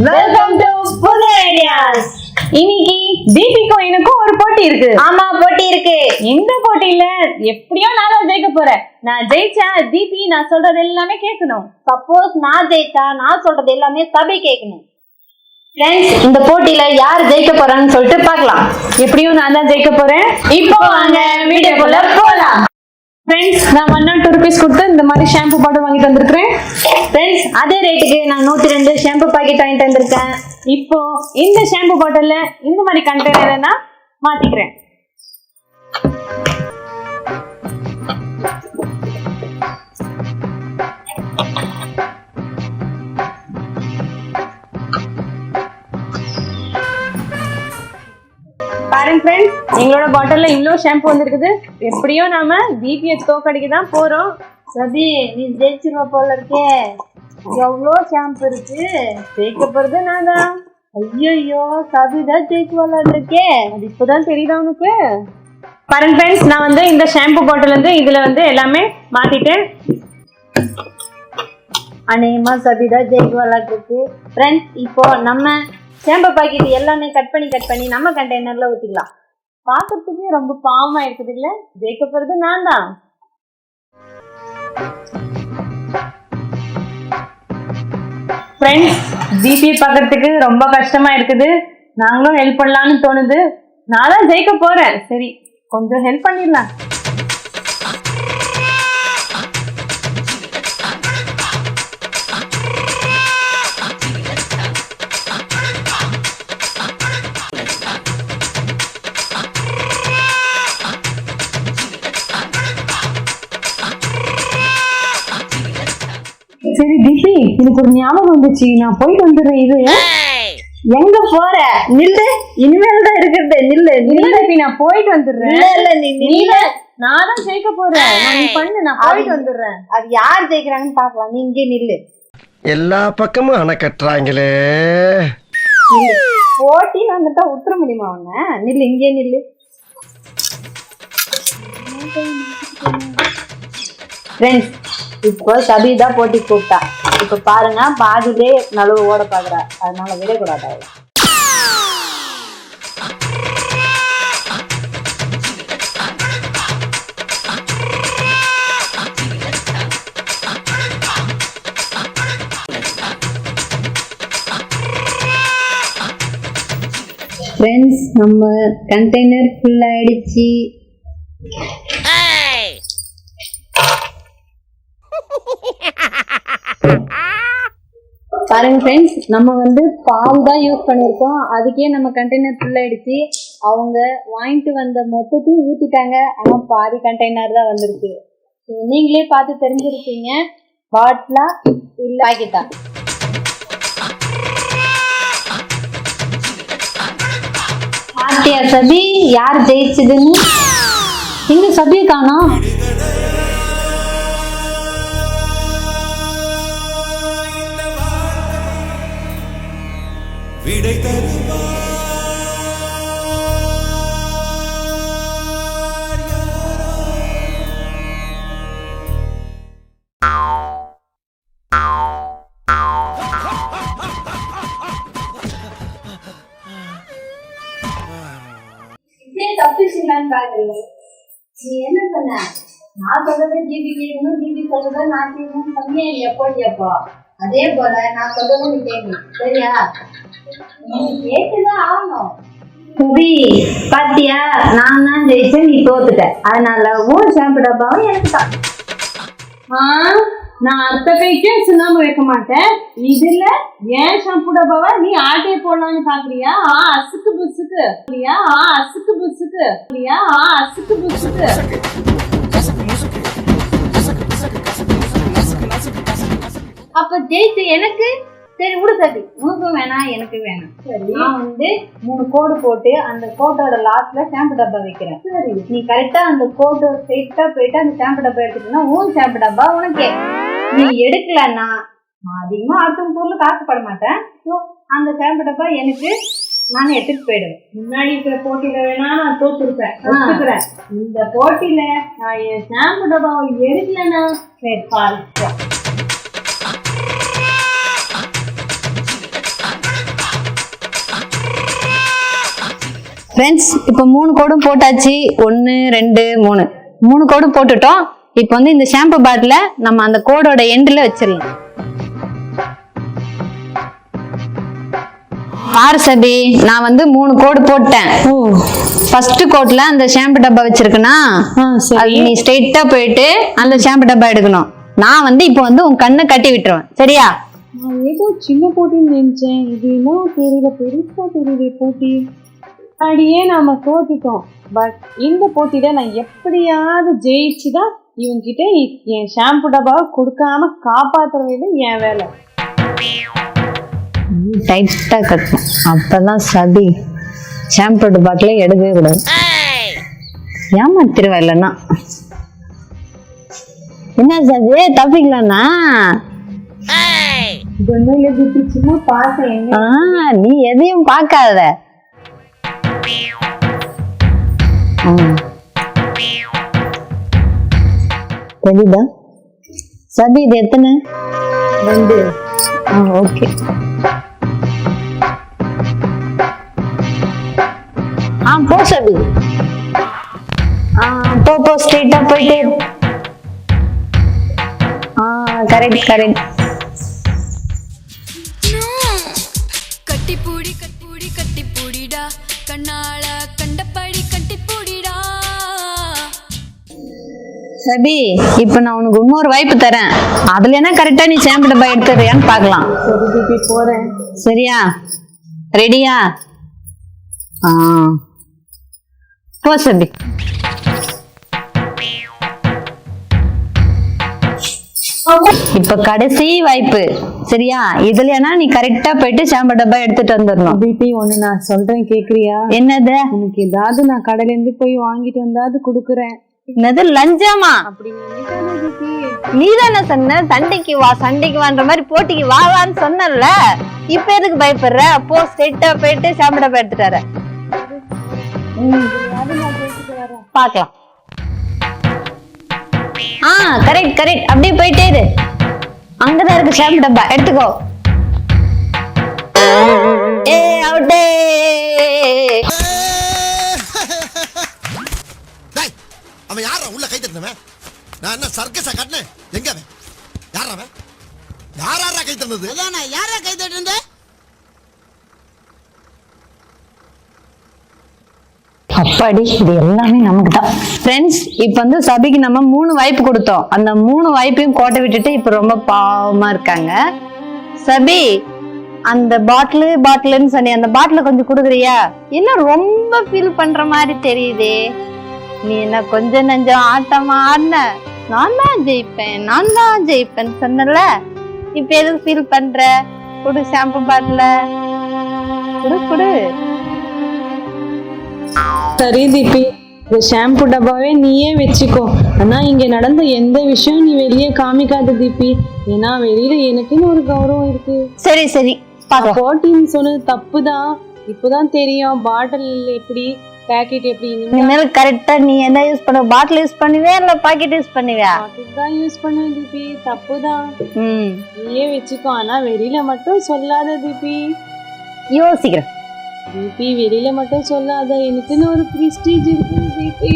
Welcome to புது ideas. இன்னைக்கு தீபிக்கும் எனக்கும் ஒரு போட்டி இருக்கு. ஆமா, போட்டி இருக்கு. இந்த போட்டியில எப்படியோ நான் தான் ஜெயிக்க போறேன். நான் ஜெயிச்சா தீபி நான் சொல்றது எல்லாமே கேட்கணும். சப்போஸ் நான் ஜெயிச்சா நான் சொல்றது எல்லாமே சபை கேட்கணும். ஃப்ரெண்ட்ஸ், இந்த போட்டியில யார் ஜெயிக்க போறான்னு சொல்லிட்டு பார்க்கலாம். எப்படியும் நான் தான் ஜெயிக்க போறேன். இப்போ வாங்க வீடியோக்குள்ள போலாம். ஃப்ரெண்ட்ஸ், நான் 102 rupees கொடுத்து இந்த மாதிரி ஷாம்பு பாட்டில் வாங்கிட்டு வந்திருக்கிறேன். ஃப்ரெண்ட்ஸ், அதே ரேட்டுக்கு நான் 102 ஷாம்பு பாக்கெட் வாங்கிட்டு வந்திருக்கேன். இப்போ இந்த ஷாம்பு பாட்டில்ல இந்த மாதிரி கண்டெய்னரை நான் மாத்திக்கிறேன். பாருங்க ஃப்ரெண்ட்ஸ், எங்களோட பாட்டில்ல இவ்வளோ ஷாம்பு வந்திருக்குது. எப்படியோ நாம தீபியை தோக்கடிக்க தான் போறோம். சபி, நீ ஜெயிச்சிருவ போல இருக்கே. எவ்வளோ ஷாம்பு இருக்கு. ஜெயிக்க போறது நான் தான். ஐயோ, சபி தான் ஜெயிக்குவாள இருக்கே. அது இப்போதான் தெரியுதா உனக்கு? பாருங்க ஃப்ரெண்ட்ஸ், நான் வந்து இந்த ஷாம்பு பாட்டில் வந்து இதுல வந்து எல்லாமே மாத்திட்டேன். அநேகமா சபி தான் ஜெயிக்குவாள இருக்கு. ஃப்ரெண்ட்ஸ், இப்போ நம்ம ஷாம்பு பாக்கெட் எல்லாமே கட் பண்ணி நம்ம கண்டெய்னர்ல ஊத்திக்கலாம். பாக்கிறதுக்கு ரொம்ப பாவமா இருக்குது இல்ல? ஜெயிக்க போறது நான் தான். ஃப்ரெண்ட்ஸ், ஜிபி பாக்கிறதுக்கு ரொம்ப கஷ்டமா இருக்குது. நாங்களும் ஹெல்ப் பண்ணலாம்னு தோணுது. நான் தான் ஜெயிக்க போறேன். சரி, கொஞ்சம் ஹெல்ப் பண்ணிடலாம். சரி தீபி, எனக்கு ஒரு ஞாபகம் வந்துச்சு. நான் போயிட்டு வந்துடுறேன். இது எங்க போற? நில்லு, இனிமேல் தான் இருக்கிறது. நில்லு தீபி, நான் போயிட்டு வந்துடுறேன். இல்ல நீ நான் தான் ஜெயிக்க போறேன். நீ பண்ணு, நான் போயிட்டு வந்துடுறேன். அது யார் ஜெயிக்கிறாங்கன்னு பாக்கலாம். நீ இங்கே நில்லு. எல்லா பக்கமும் அணை கட்டுறாங்களே. போட்டின்னு வந்துட்டா உத்தர முடியுமா அவங்க? நில்லு, இங்கே நில்லு. ஃப்ரெண்ட்ஸ், இப்போ சபிதா போட்டி கூப்பிட்டா. இப்ப பாருங்க, பாதிலே நழுவு ஓட பாக்குறா. அதனால விடக்கூடாது அவளை. ஃப்ரெண்ட்ஸ், நம்ம கண்டெய்னர் ஃபுல் ஆயிடுச்சு. பாருங்க ஃப்ரெண்ட்ஸ், நம்ம வந்து பால் தான் யூஸ் பண்ணியிருக்கோம். அதுக்கே நம்ம கண்டெய்னர் ஃபுல் ஆயிடுச்சு. அவங்க வாங்கிட்டு வந்த மொத்தத்தையும் ஊற்றிட்டாங்க. ஆனால் பாதி கண்டெய்னர் தான் வந்திருக்கு. நீங்களே பார்த்து தெரிஞ்சிருப்பீங்க, பாட்டிலா இல்லை பாக்கெட்டா. பாத்தியா சபி, யார் ஜெயிச்சதுன்னு? எங்க சபியை காணோம். விடை தருவார் நீ என்ன சொன்ன? நான் சொல்றதை ஜிபி கேட்கணும், ஜிபி சொல்றதை நான் கேட்கணும் சொன்னே இல்லையா போட்டியப்போ? அதே போல நான் சொல்றதை நீ கேட்கணும், சரியா? கேட்டுதான் ஆகணும். பாத்தியா, நான் தான் ஜெயிச்சேன், நீ தோத்துட்ட. அதனால உன் ஷாம்பு டப்பாவும் எனக்கு தான். நான் அடுத்த கைக்கே சுண்ணாம்பு வைக்க மாட்டேன். இதுல ஏன் ஷாம்பு டப்பாவை நீ ஆட்டையை போடலான்னு பாக்குறியா? அசுக்கு புசுக்கு. அசுக்கு புசுக்கு. அசுக்கு புசுக்கு. அப்ப ஜெயிச்சு எனக்கு சரி விடு சரி, உனக்கும் வேணாம் எனக்கு வேணாம். சரி, நான் வந்து 3 கோடு போட்டு அந்த கோட்டோட லாஸ்ட்ல ஷாம்பு டப்பா வைக்கிறேன். சரி, நீ கரெக்டா அந்த கோட்டை ஸ்ட்ரெயிட்டா போயிட்டு அந்த ஷாம்பு டப்பா எடுத்துட்டா உன் ஷாம்பு டப்பா உனக்கே. நீ எடுக்கலன்னா நான் அதிகமா அடுத்த பொருள் காசுப்பட மாட்டேன். ஸோ அந்த ஷாம்பு டப்பா எனக்கு நானே எடுத்துட்டு போயிடுவேன். முன்னாடி இருக்கிற போட்டியில வேணா நான் தோத்துருப்பேன். இந்த போட்டியில நான் என் ஷாம்பு டப்பாவை எடுக்கலன்னா சரி பாரு. ஃப்ரெண்ட்ஸ் இப்போ 3 கோடும் போட்டாச்சு. 1 2 3 கோடும் போட்டுட்டோம். இப்போ வந்து இந்த ஷாம்பு பாட்டில நம்ம அந்த கோடோட எண்ட்ல வச்சிடலாம். பாரு சபி, நான் வந்து 3 கோடு போட்டேன். ஃபர்ஸ்ட் கோட்ல அந்த ஷாம்பு டப்பா வச்சிருக்கனா, அது நீ ஸ்ட்ரைட்டா போயிட்டு அந்த ஷாம்பு டப்பா எடுக்கணும். நான் வந்து இப்போ வந்து உன் கண்ணை கட்டி விட்டுருவேன், சரியா? நான் ஏதோ சின்ன போட்டின்னு நினைச்சேன். இது என்ன தெரியல, பெருசா தெரியுது போட்டி. அப்படியே நாம தோத்துட்டோம். பட் இந்த போட்டியில நான் எப்படியாவது ஜெயிச்சுதான் இவங்கிட்ட என் ஷாம்பு டப்பாவை கொடுக்காம காப்பாத்துறது என் வேலை. டைட்டா கட்டணும், அப்பதான் சபி ஷாம்பு பாட்டில எடுக்கவே கூடாது. ஏமாத்திருவா இல்லைன்னா. என்ன சபி தப்பிக்கலன்னா? சும்மா பார்த்தேன். நீ எதையும் பார்க்காத. தெரியுதா சபி? இது எத்தனை? 2. ஓகே. போ சபி, போ ஸ்ட்ரெயிட்டா போயிட்டே. கரெக்ட். கட்டிப்பூடி கட்டிப்பூடி கட்டிப்பூடிடா, கண்ணால கண்டபடி கட்டிப்பூடிடா. சபி, இப்ப நான் உனக்கு இன்னொரு வாய்ப்பு தரேன். அதுல என்ன கரெக்டா நீ ஷாம்பு டப்பா எடுத்துறியான்னு பாக்கலாம். போறேன், சரியா? ரெடியா? போ சபி. இப்ப கடைசி வாய்ப்பு, சரியா? இதுலனா நீ கரெக்டா போயிட்டு ஷாம்பு டப்பா எடுத்துட்டு வந்துடணும். பிபி ஒண்ணு நான் சொல்றேன், கேக்குறியா? என்னது? உனக்கு ஏதாவது நான் கடையில இருந்து போய் வாங்கிட்டு வந்தாது குடுக்குறேன். என்னது லஞ்சமா? அப்படி நீ தானே சொன்ன சண்டைக்கு வான்ற மாதிரி போட்டிக்கு வான்னு சொன்னல. இப்ப எதுக்கு பயப்படுற? அப்போ ஸ்ட்ரெயிட்டா போயிட்டு ஷாம்பு டப்பா எடுத்துட்டு வர. பாக்கலாம். கரெக்ட். அப்படியே போயிட்டே இரு. அங்கதான் இருக்கு ஷாம்பு டப்பா, எடுத்துக்கோ. அவுட்டே. அவன் யாரா உள்ள கை தட்டினவன்? நான் என்ன சர்க்கஸா கட்டினேன்? எங்க அவன்? யாரா அவன்? யாரா கை தட்டினது? யாரா கை தட்டினது? அப்பாடி, இது எல்லாமே நமக்கு தான். ஃப்ரெண்ட்ஸ், இப்ப வந்து சபிக்கு நம்ம 3 வாய்ப்பு கொடுத்தோம். அந்த 3 வாய்ப்பையும் கோட்டை விட்டுட்டு இப்ப ரொம்ப பாவமா இருக்காங்க. சபி, அந்த பாட்டிலுன்னு சொன்னி, அந்த பாட்டில கொஞ்சம் குடுக்குறியா? என்ன ரொம்ப ஃபீல் பண்ற மாதிரி தெரியுதே. நீ என்ன கொஞ்சம் நெஞ்சம் ஆட்டமா ஆடின? நான் தான் ஜெயிப்பேன் சொன்னல. இப்ப எதுக்கு ஃபீல் பண்ற? குடு ஷாம்பு பாட்டில, குடு. சரி தீபி, இந்த ஷாம்பு டப்பாவே நீயே வச்சுக்கோ. ஆனா இங்க நடந்த எந்த விஷயம் நீ வெளியே காமிக்காத தீபி. ஏன்னா வெளியில எனக்குன்னு ஒரு கௌரவம் இருக்கு. சரி போட்டின்னு சொன்னது தப்புதான். இப்பதான் தெரியும் பாட்டில் எப்படி பாக்கெட் எப்படி. இனிமேல் கரெக்டா நீ என்ன யூஸ் பண்ண? பாட்டில் யூஸ் பண்ணுவியா இல்ல பாக்கெட் யூஸ் பண்ணுவியா? பாக்கெட் தான் யூஸ் பண்ணுவேன் தீபி. தப்புதான், நீயே வச்சுக்கோ. ஆனா வெளியில மட்டும் சொல்லாத தீபி. யோசிக்கிறேன் தீபி, வெளியில மட்டும் சொல்லாத. எனக்குன்னு ஒரு பிரஸ்டீஜ் இருக்கு தீபி.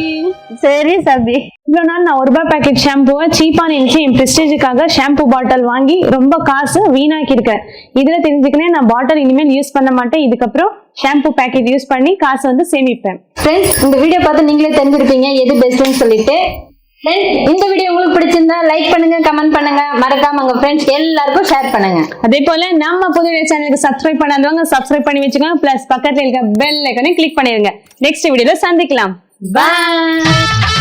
சரி சபி. இவ்வளவு நாள் நான் ₹1 பாக்கெட் ஷாம்புவை சீப்பா நினைச்சு என் பிரஸ்டீஜுக்காக ஷாம்பு பாட்டில் வாங்கி ரொம்ப காசு வீணாக்கி இருக்கேன். இதுல தெரிஞ்சுக்கினே நான் பாட்டில் இனிமேல் யூஸ் பண்ண மாட்டேன். இதுக்கப்புறம் ஷாம்பு பாக்கெட் யூஸ் பண்ணி காசு வந்து சேமிப்பேன். ஃப்ரெண்ட்ஸ், இந்த வீடியோ பார்த்து நீங்களே தெரிஞ்சிருப்பீங்க எது பெஸ்ட்னு சொல்லிட்டு. இந்த வீடியோ உங்களுக்கு பிடிச்சிருந்தா லைக் பண்ணுங்க, கமெண்ட் பண்ணுங்க, மறக்காம உங்க ஃப்ரெண்ட்ஸ் எல்லாருக்கும் ஷேர் பண்ணுங்க. அதே போல நம்ம புது சேனலுக்கு சப்ஸ்கிரைப் பண்ணாதவங்க சப்ஸ்கிரைப் பண்ணி வச்சுக்கோங்க. பிளஸ் பக்கத்துல இருக்க பெல் ஐகானை கிளிக் பண்ணிருங்க. நெக்ஸ்ட் வீடியோல சந்திக்கலாம். பாய்.